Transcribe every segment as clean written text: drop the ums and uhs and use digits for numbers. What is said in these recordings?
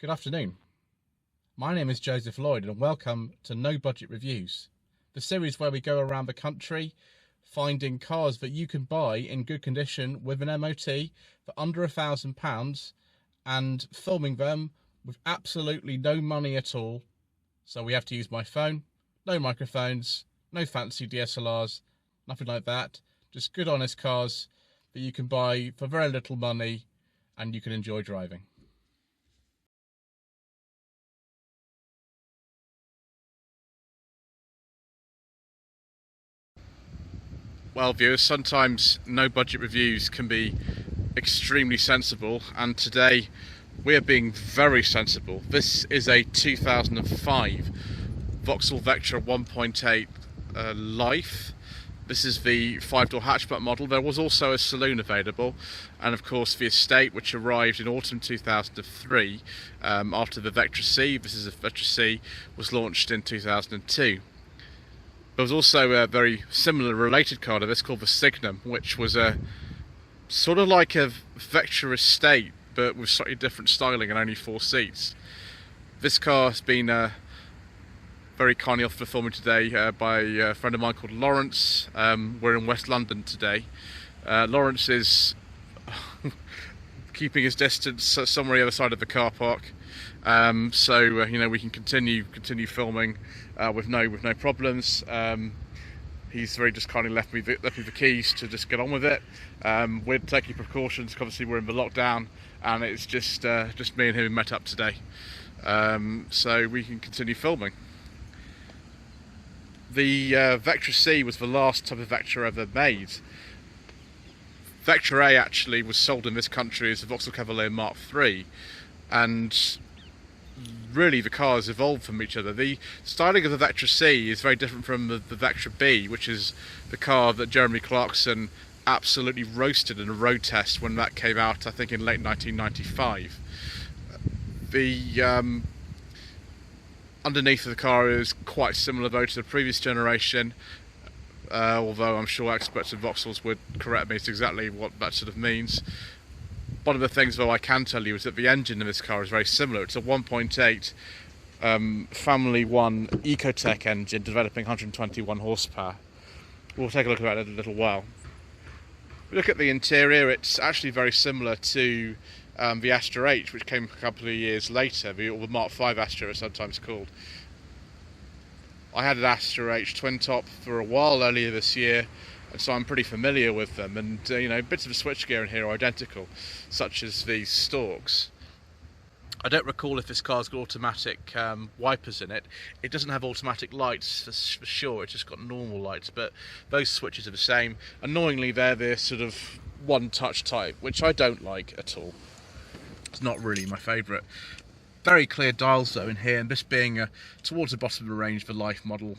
Good afternoon. My name is Joseph Lloyd and welcome to No Budget Reviews, the series where we go around the country finding cars that you can buy in good condition with an MOT for under £1,000 and filming them with absolutely no money at all. So we have to use my phone, no microphones, no fancy DSLRs, nothing like that. Just good honest cars that you can buy for very little money and you can enjoy driving. Well, viewers, sometimes no budget reviews can be extremely sensible, and today we are being very sensible. This is a 2005 Vauxhall Vectra 1.8 Life. This is the 5-door hatchback model. There was also a saloon available, and of course the Estate, which arrived in autumn 2003 after the Vectra C. This is a Vectra C, was launched in 2002. There was also a very similar related car to this called the Signum, which was a sort of like a Vectra Estate but with slightly different styling and only 4 seats. This car has been very kindly offered for filming today by a friend of mine called Lawrence. We're in West London today. Lawrence is keeping his distance somewhere on the other side of the car park. You know, we can continue filming with no problems. He's very just kindly left me the keys to just get on with it. We're taking precautions because obviously we're in the lockdown, and it's just me and him who met up today, so we can continue filming. The Vectra C was the last type of Vectra ever made. Vectra A actually was sold in this country as the Vauxhall Cavalier Mark III, and really the cars evolved from each other. The styling of the Vectra C is very different from the Vectra B, which is the car that Jeremy Clarkson absolutely roasted in a road test when that came out, I think in late 1995. The underneath of the car is quite similar though to the previous generation, although I'm sure experts in Voxels would correct me as to exactly what that sort of means. One of the things though I can tell you is that the engine in this car is very similar. It's a 1.8 Family 1 Ecotec engine developing 121 horsepower. We'll take a look at that in a little while. If we look at the interior, it's actually very similar to the Astra H, which came a couple of years later, or the Mark V Astra is sometimes called. I had an Astra H twin top for a while earlier this year, and so I'm pretty familiar with them, and you know, bits of the switchgear in here are identical, such as these stalks. I don't recall if this car's got automatic wipers in it. It doesn't have automatic lights for sure, it's just got normal lights, but those switches are the same. Annoyingly, they're the sort of one-touch type, which I don't like at all. It's not really my favourite. Very clear dials though in here, and this being towards the bottom of the range, the Life model,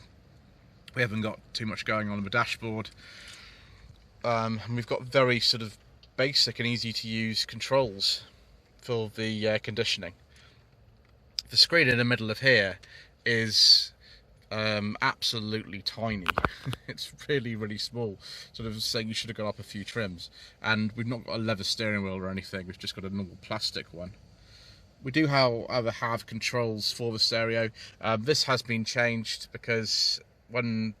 we haven't got too much going on the dashboard. And we've got very sort of basic and easy to use controls for the air conditioning. The screen in the middle of here is absolutely tiny. It's really small, sort of saying you should have gone up a few trims. And we've not got a leather steering wheel or anything, we've just got a normal plastic one. We do however have controls for the stereo. This has been changed because when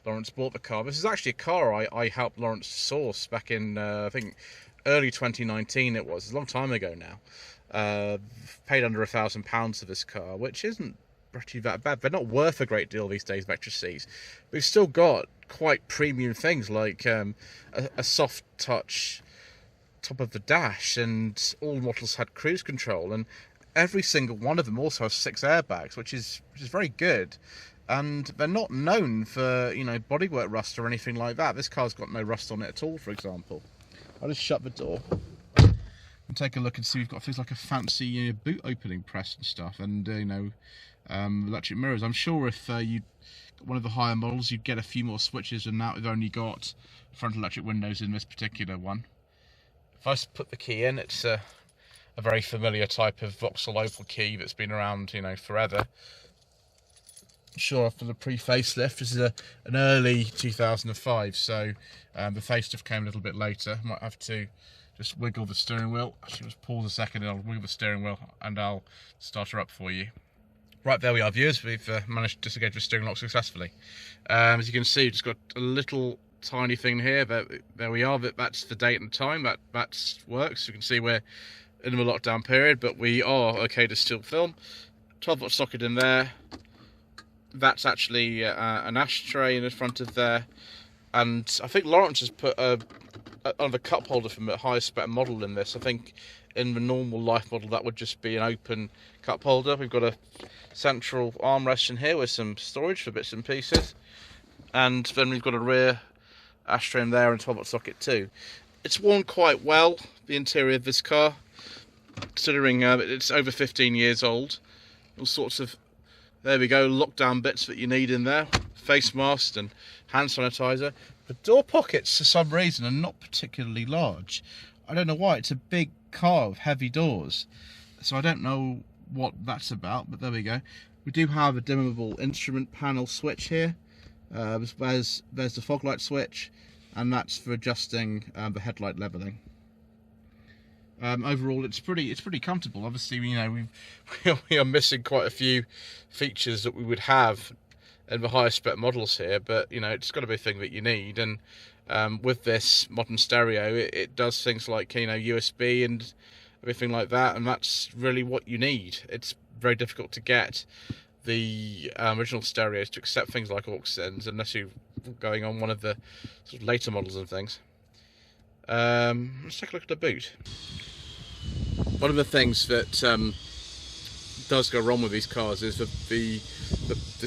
Lawrence bought the car, this is actually a car I helped Lawrence source back in I think early 2019 it was, a long time ago now. Paid under £1,000 for this car, which isn't pretty that bad. They're not worth a great deal these days, Vectra Cs. We've still got quite premium things like a soft touch top of the dash, and all models had cruise control, and every single one of them also has 6 airbags, which is very good. And they're not known for, you know, bodywork rust or anything like that. This car's got no rust on it at all, for example. I'll just shut the door and take a look and see. We've got things like a fancy boot opening press and stuff, and electric mirrors. I'm sure if you got one of the higher models, you'd get a few more switches, and now we've only got front electric windows in this particular one. If I put the key in, it's a very familiar type of Vauxhall Opal key that's been around, you know, forever. Sure, for the pre-facelift, this is an early 2005, so the facelift came a little bit later. Might have to just wiggle the steering wheel. Actually, just pause a second and I'll wiggle the steering wheel and I'll start her up for you. Right, there we are, viewers. We've managed to disengage the steering lock successfully. As you can see, just got a little tiny thing here, but there we are. That's the date and time. That works. You can see we're in a lockdown period, but we are okay to still film. 12-volt socket in there. That's actually an ashtray in the front of there, and I think Lawrence has put another cup holder from a higher spec model in this. I think in the normal life model that would just be an open cup holder. We've got a central armrest in here with some storage for bits and pieces, and then we've got a rear ashtray in there and 12-volt socket too. It's worn quite well, the interior of this car, considering it's over 15 years old. All sorts of, there we go, lockdown bits that you need in there, face mask and hand sanitizer. The door pockets for some reason are not particularly large. I don't know why. It's a big car with heavy doors, so I don't know what that's about, but there we go. We do have a dimmable instrument panel switch here. There's the fog light switch, and that's for adjusting the headlight leveling. Overall, it's pretty comfortable. Obviously, you know, we are missing quite a few features that we would have in the higher spec models here, but you know, it's got to be a thing that you need. And with this modern stereo, it does things like, you know, USB and everything like that, and that's really what you need. It's very difficult to get the original stereos to accept things like aux sends unless you're going on one of the sort of later models and things. Let's take a look at the boot. One of the things that does go wrong with these cars is that the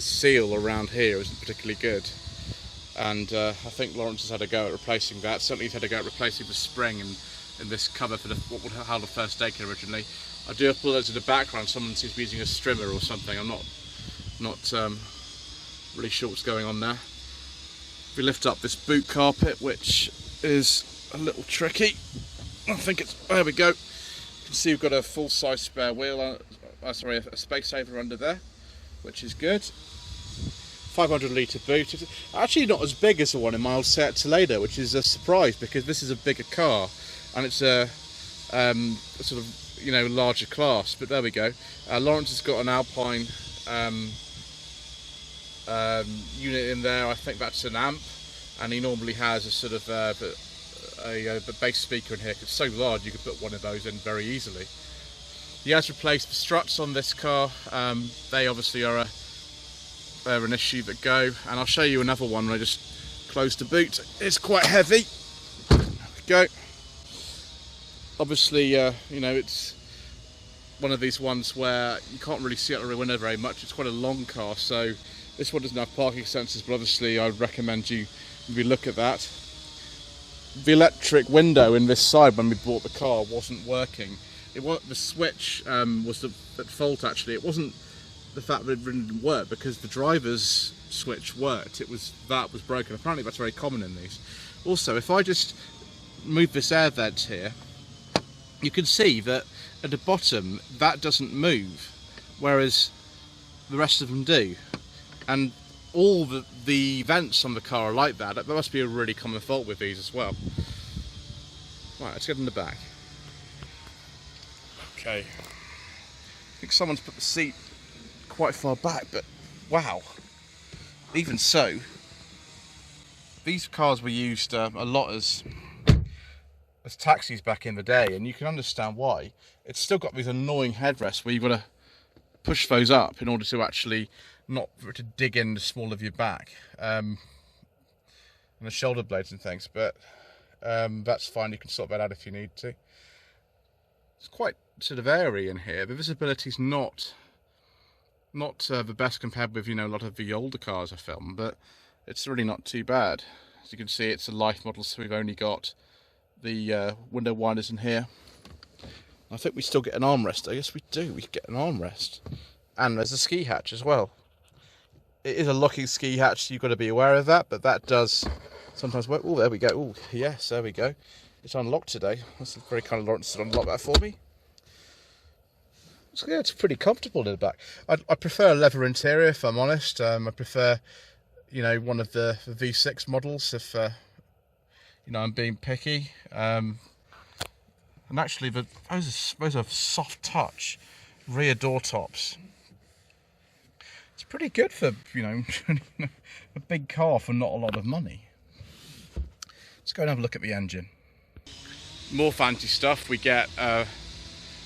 seal around here isn't particularly good, and I think Lawrence has had a go at replacing that. Certainly he's had a go at replacing the spring in this cover for what would held the first Daycare originally. I do apologise in the background, someone seems to be using a strimmer or something. I'm not really sure what's going on there. We lift up this boot carpet, which is a little tricky. I think it's, there we go. You can see we've got a full-size spare wheel, sorry, a space saver under there, which is good. 500 litre boot. It's actually not as big as the one in my old Seat Toledo, which is a surprise because this is a bigger car and it's a sort of, you know, larger class. But there we go. Lawrence has got an Alpine unit in there. I think that's an amp, and he normally has a sort of a bass speaker in here. It's so large you could put one of those in very easily. He has replaced the struts on this car. They obviously are they're an issue that go, and I'll show you another one when I just close the boot. It's quite heavy. There we go. Obviously, you know, it's one of these ones where you can't really see out the rear window very much. It's quite a long car, so this one doesn't have parking sensors, but obviously I would recommend you maybe look at that. The electric window in this side when we bought the car wasn't working. The switch was at fault actually. It wasn't the fact that it didn't work, because the driver's switch worked. It was that was broken. Apparently that's very common in these. Also, if I just move this air vent here, you can see that at the bottom that doesn't move, whereas the rest of them do. And all the vents on the car are like that. That must be a really common fault with these as well. Right, let's get in the back. Okay. I think someone's put the seat quite far back, but wow. Even so, these cars were used a lot as taxis back in the day, and you can understand why. It's still got these annoying headrests where you've got to push those up in order to actually not for it to dig in the small of your back, and the shoulder blades and things, but that's fine. You can sort that out if you need to. It's quite sort of airy in here. The visibility's not the best compared with, you know, a lot of the older cars I filmed, but it's really not too bad. As you can see, it's a life model, so we've only got the window winders in here. I think we still get an armrest. I guess we do. We get an armrest, and there's a ski hatch as well. It is a locking ski hatch, so you've got to be aware of that, but that does sometimes work. Oh, there we go. Oh, yes, there we go. It's unlocked today. That's very kind of Lawrence to unlock that for me. So yeah, it's pretty comfortable in the back. I prefer a leather interior, if I'm honest. I prefer, you know, one of the V6 models if, you know, I'm being picky. And actually, those are soft touch rear door tops. It's pretty good for, you know, a big car for not a lot of money. Let's go and have a look at the engine. More fancy stuff. We get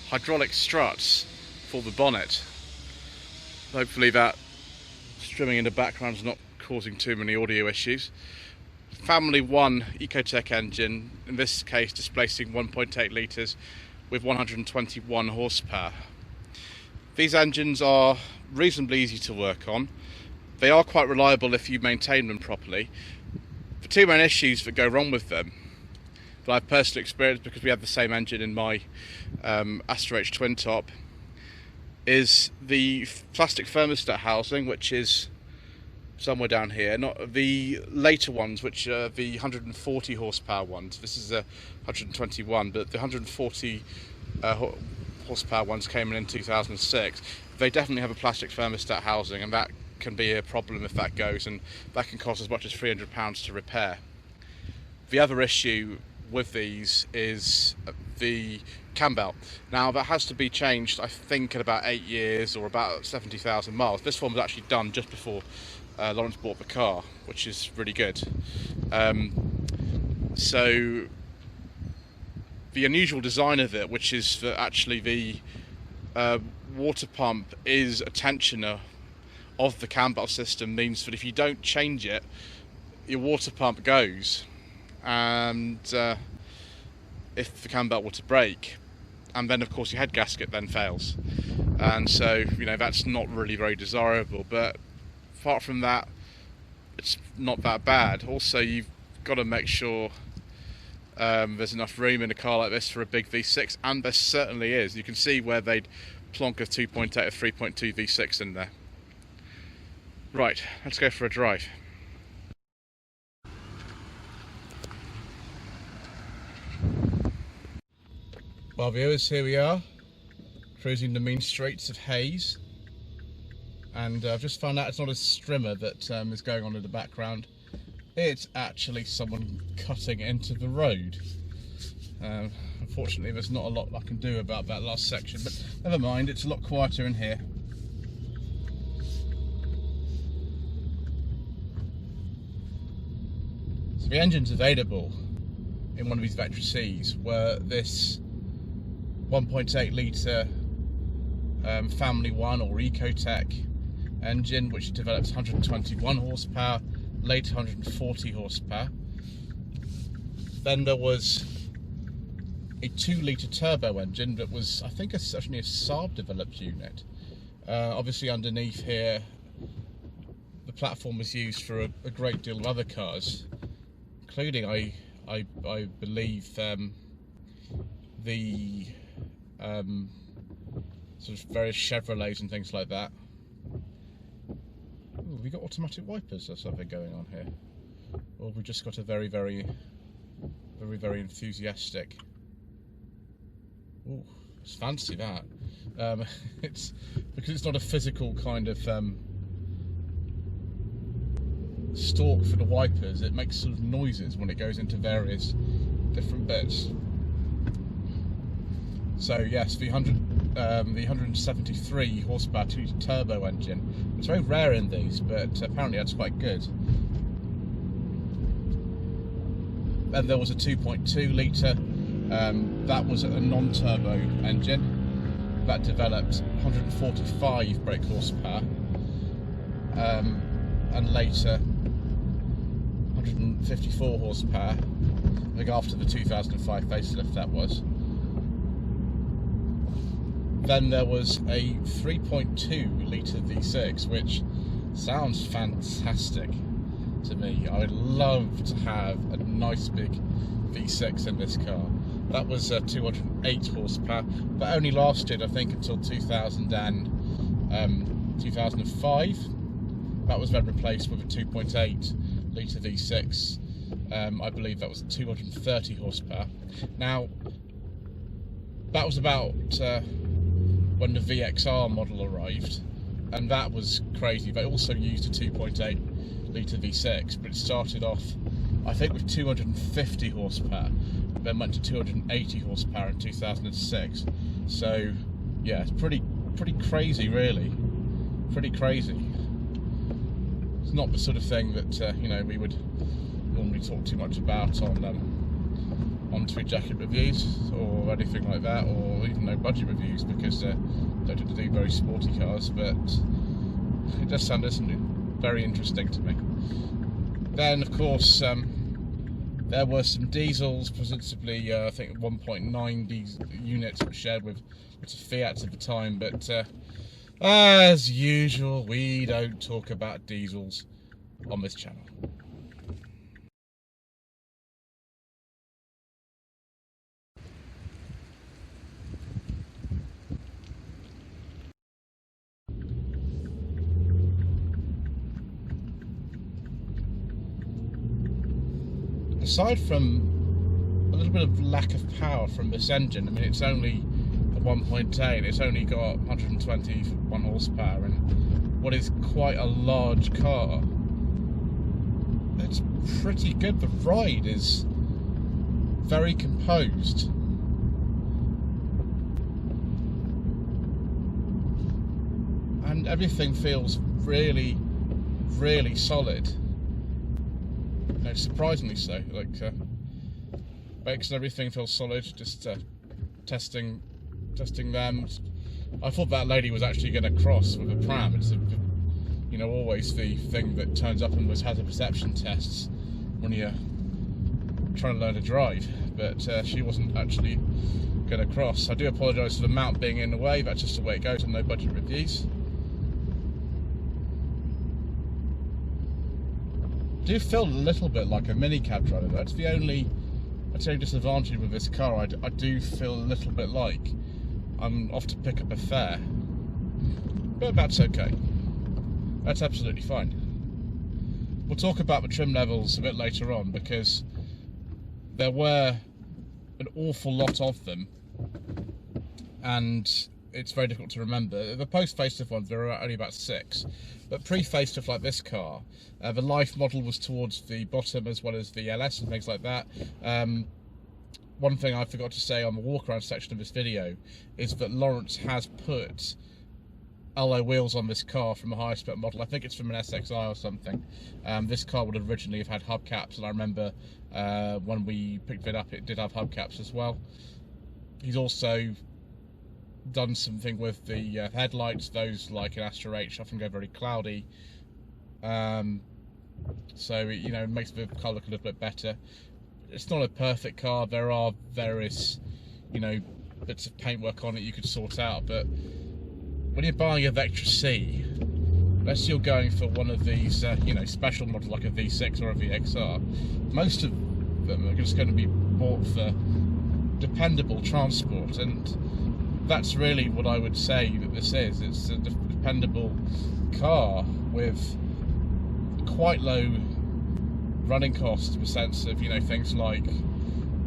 hydraulic struts for the bonnet. Hopefully that strumming in the background is not causing too many audio issues. Family 1 Ecotec engine, in this case displacing 1.8 litres with 121 horsepower. These engines are reasonably easy to work on. They are quite reliable if you maintain them properly. The two main issues that go wrong with them, that I've personally experienced because we have the same engine in my Astra H twin top, is the plastic thermostat housing, which is somewhere down here. Not the later ones, which are the 140 horsepower ones. This is a 121, but the 140 horsepower ones came in 2006. They definitely have a plastic thermostat housing, and that can be a problem if that goes, and that can cost as much as £300 to repair. The other issue with these is the cam belt. Now that has to be changed, I think, in about 8 years or about 70,000 miles. This one was actually done just before Lawrence bought the car, which is really good. So the unusual design of it, which is that actually the water pump is a tensioner of the cam belt system, means that if you don't change it, your water pump goes, and if the cam belt were to break, and then of course your head gasket then fails, and so, you know, that's not really very desirable. But apart from that, it's not that bad. Also, you've got to make sure there's enough room in a car like this for a big V6, and there certainly is. You can see where they'd plonk a 2.8 or 3.2 V6 in there. Right, let's go for a drive. Well, viewers, here we are, cruising the mean streets of Hayes, and I've just found out it's not a strimmer that is going on in the background. It's actually someone cutting into the road. Unfortunately, there's not a lot I can do about that last section, but never mind, it's a lot quieter in here. So the engines available in one of these Vectra Cs were this 1.8 litre Family 1 or Ecotec engine, which develops 121 horsepower, later 140 horsepower. Then there was a 2 litre turbo engine that was, I think, actually a Saab developed unit. Obviously underneath here the platform was used for a great deal of other cars, including I believe the sort of various Chevrolets and things like that. Ooh, we got automatic wipers or something going on here, or we just got a very enthusiastic. Ooh, it's fancy that. It's because it's not a physical kind of stalk for the wipers. It makes sort of noises when it goes into various different bits. So yes, the 173 horsepower 2 turbo engine. It's very rare in these, but apparently that's quite good. Then there was a 2.2 litre. That was a non-turbo engine that developed 145 brake horsepower, and later 154 horsepower. I think after the 2005 facelift that was. Then there was a 3.2 litre V6, which sounds fantastic to me. I would love to have a nice big V6 in this car. That was 208 horsepower, but only lasted, I think, until 2005. That was then replaced with a 2.8 litre V6. I believe that was 230 horsepower. Now, that was about when the VXR model arrived, and that was crazy. They also used a 2.8 litre V6, but it started off, I think, with 250 horsepower, then went to 280 horsepower in 2006. So yeah, it's pretty crazy, really. Pretty crazy. It's not the sort of thing that you know, we would normally talk too much about on Tweed Jacket reviews or anything like that, or even no budget reviews, because they tend to do very sporty cars. But it does sound very interesting to me. Then, of course, there were some diesels, principally I think 1.9 units were shared with Fiat at the time, but as usual, we don't talk about diesels on this channel. Aside from a little bit of lack of power from this engine, I mean, it's only a 1.8, it's only got 121 horsepower, and what is quite a large car. It's pretty good. The ride is very composed. And everything feels really, really solid. No, surprisingly so. Like brakes and everything feels solid. Just testing them. I thought that lady was actually going to cross with a pram. It's you know, always the thing that turns up and has a perception tests when you're trying to learn to drive. But she wasn't actually going to cross. I do apologise for the mount being in the way. That's just the way it goes on no budget reviews. I do feel a little bit like a minicab driver. That's the only disadvantage with this car. I do feel a little bit like I'm off to pick up a fare, but that's okay. That's absolutely fine. We'll talk about the trim levels a bit later on, because there were an awful lot of them, and it's very difficult to remember. The post-facelift ones, there are only about 6. But pre-facelift like this car, the Life model was towards the bottom, as well as the LS and things like that. One thing I forgot to say on the walk-around section of this video is that Lawrence has put alloy wheels on this car from a higher spec model. I think it's from an SXI or something. This car would originally have had hubcaps, and I remember when we picked it up, it did have hubcaps as well. He's also done something with the headlights. Those, like an Astra H, often go very cloudy, so you know, it makes the car look a little bit better. It's not a perfect car. There are various, you know, bits of paintwork on it you could sort out, but when you're buying a Vectra C, unless you're going for one of these you know, special models like a V6 or a VXR, most of them are just going to be bought for dependable transport, and that's really what I would say that this is. It's a dependable car with quite low running costs, in the sense of, you know, things like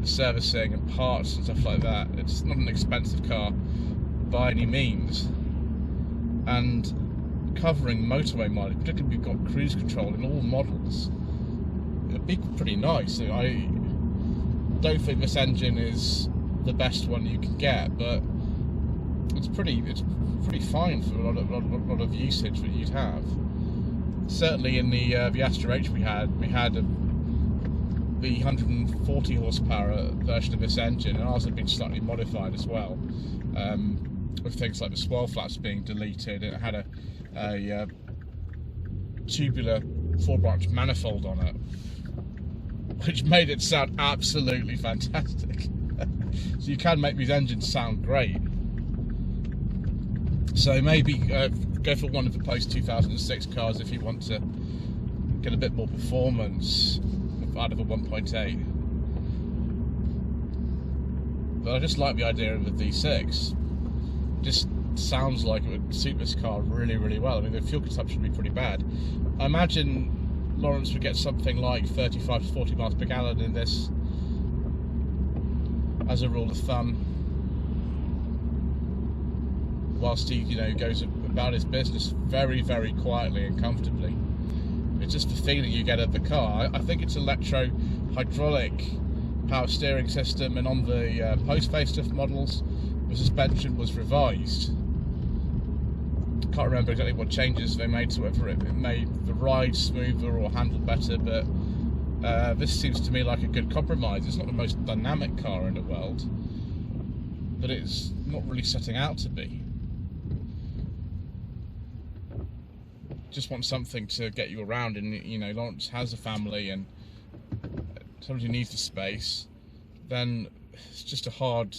the servicing and parts and stuff like that. It's not an expensive car by any means, and covering motorway mileage, particularly if you've got cruise control in all models, it'd be pretty nice. I don't think this engine is the best one you can get, but it's pretty fine for a lot of usage that you'd have. Certainly in the Astra H we had the 140 horsepower version of this engine, and ours had been slightly modified as well, with things like the swirl flaps being deleted. It had a tubular 4-branch manifold on it, which made it sound absolutely fantastic. So you can make these engines sound great. So maybe go for one of the post-2006 cars if you want to get a bit more performance out of a 1.8. But I just like the idea of a V6. It just sounds like it would suit this car really, really well. I mean, the fuel consumption would be pretty bad. I imagine Lawrence would get something like 35 to 40 miles per gallon in this, as a rule of thumb, whilst he, you know, goes about his business very, very quietly and comfortably. It's just the feeling you get of the car. I think it's electro-hydraulic power steering system, and on the post-facelift models, the suspension was revised. Can't remember exactly what changes they made, so whether it made the ride smoother or handle better, but this seems to me like a good compromise. It's not the most dynamic car in the world, but it's not really setting out to be. Just want something to get you around, and you know, Lawrence has a family and somebody who needs the space, then it's just a hard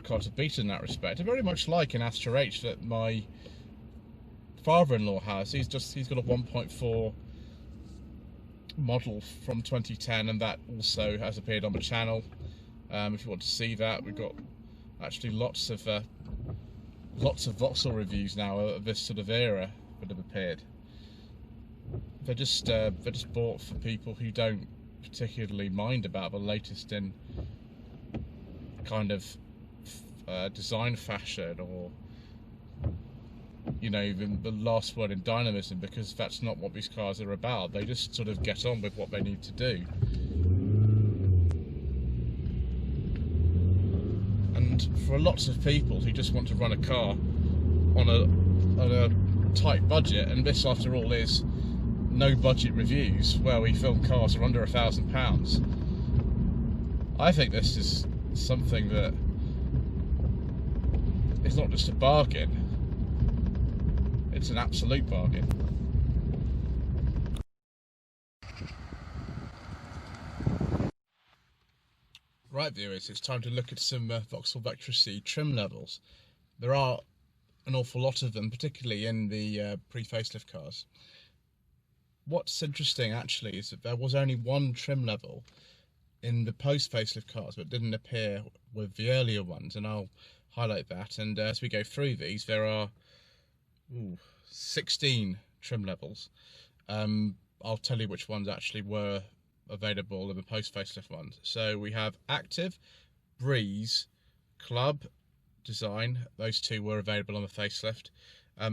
car to beat in that respect. Very much like an Astra H that my father-in-law has. He's got a 1.4 model from 2010, and that also has appeared on the channel. If you want to see that, we've got actually lots of Voxel reviews now of this sort of era that have appeared. They're just bought for people who don't particularly mind about the latest in kind of design fashion, or you know, even the last word in dynamism, because that's not what these cars are about. They just sort of get on with what they need to do. And for lots of people who just want to run a car on a tight budget, and this after all is no budget reviews where we film cars are under £1,000, I think this is something that is not just a bargain, it's an absolute bargain. Right viewers, it's time to look at some Vauxhall Vectra C trim levels. There are an awful lot of them, particularly in the pre-facelift cars. What's interesting actually is that there was only one trim level in the post-facelift cars, but didn't appear with the earlier ones, and I'll highlight that. And as we go through these, there are 16 trim levels. I'll tell you which ones actually were available in the post-facelift ones. So we have Active, Breeze, Club, Design. Those two were available on the facelift.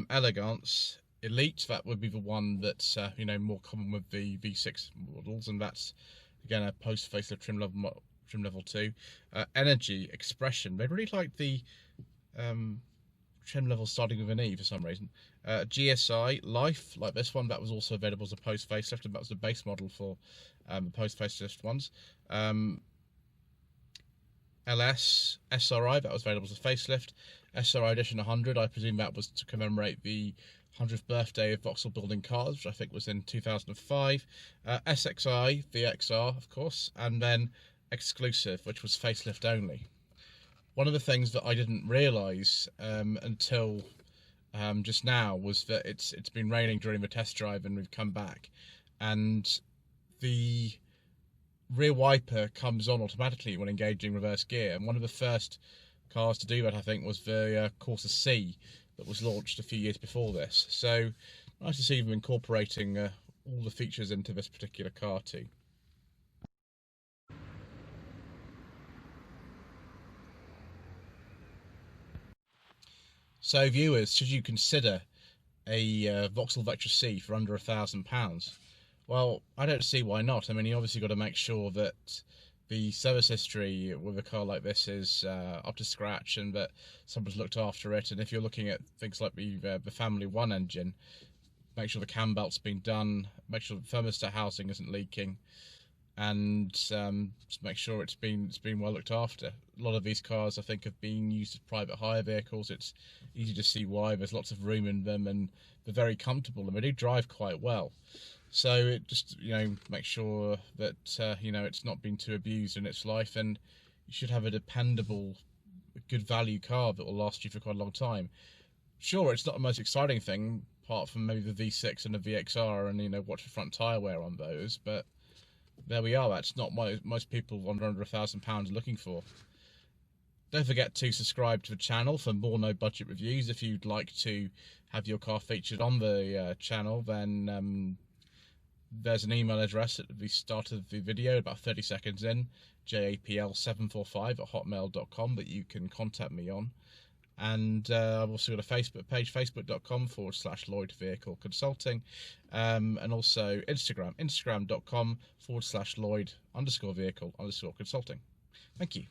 Elegance, Elite, that would be the one that's you know, more common with the V6 models, and that's again a post-facelift trim level 2. Energy, Expression. They really like the trim level starting with an E for some reason. GSI, Life, like this one, that was also available as a post-facelift, and that was the base model for the post-facelift ones. LS, SRI, that was available as a facelift. SRI Edition 100, I presume that was to commemorate the 100th birthday of Vauxhall building cars, which I think was in 2005. SXI, VXR, of course, and then Exclusive, which was facelift only. One of the things that I didn't realise until just now was that it's been raining during the test drive, and we've come back, and the rear wiper comes on automatically when engaging reverse gear, and one of the first cars to do that, I think, was the Corsa C that was launched a few years before this. So nice to see them incorporating all the features into this particular car too. So viewers, should you consider a Vauxhall Vectra C for under £1,000? Well, I don't see why not. I mean, you obviously got to make sure that the service history with a car like this is up to scratch, and that someone's looked after it. And if you're looking at things like the Family 1 engine, make sure the cam belt's been done, make sure the thermostat housing isn't leaking, and just make sure it's been well looked after. A lot of these cars, I think, have been used as private hire vehicles. It's easy to see why. There's lots of room in them, and they're very comfortable, and they do drive quite well. So it just, you know, make sure that you know, it's not been too abused in its life, and you should have a dependable, good value car that will last you for quite a long time. Sure, it's not the most exciting thing, apart from maybe the V6 and the VXR, and you know, watch the front tyre wear on those, but there we are. That's not what most people under £1,000 are looking for. Don't forget to subscribe to the channel for more no budget reviews. If you'd like to have your car featured on the channel, then there's an email address at the start of the video, about 30 seconds in, japl745@hotmail.com, that you can contact me on. And I've also got a Facebook page, facebook.com/Lloyd Vehicle Consulting, and also Instagram, instagram.com/Lloyd_Vehicle_Consulting. Thank you.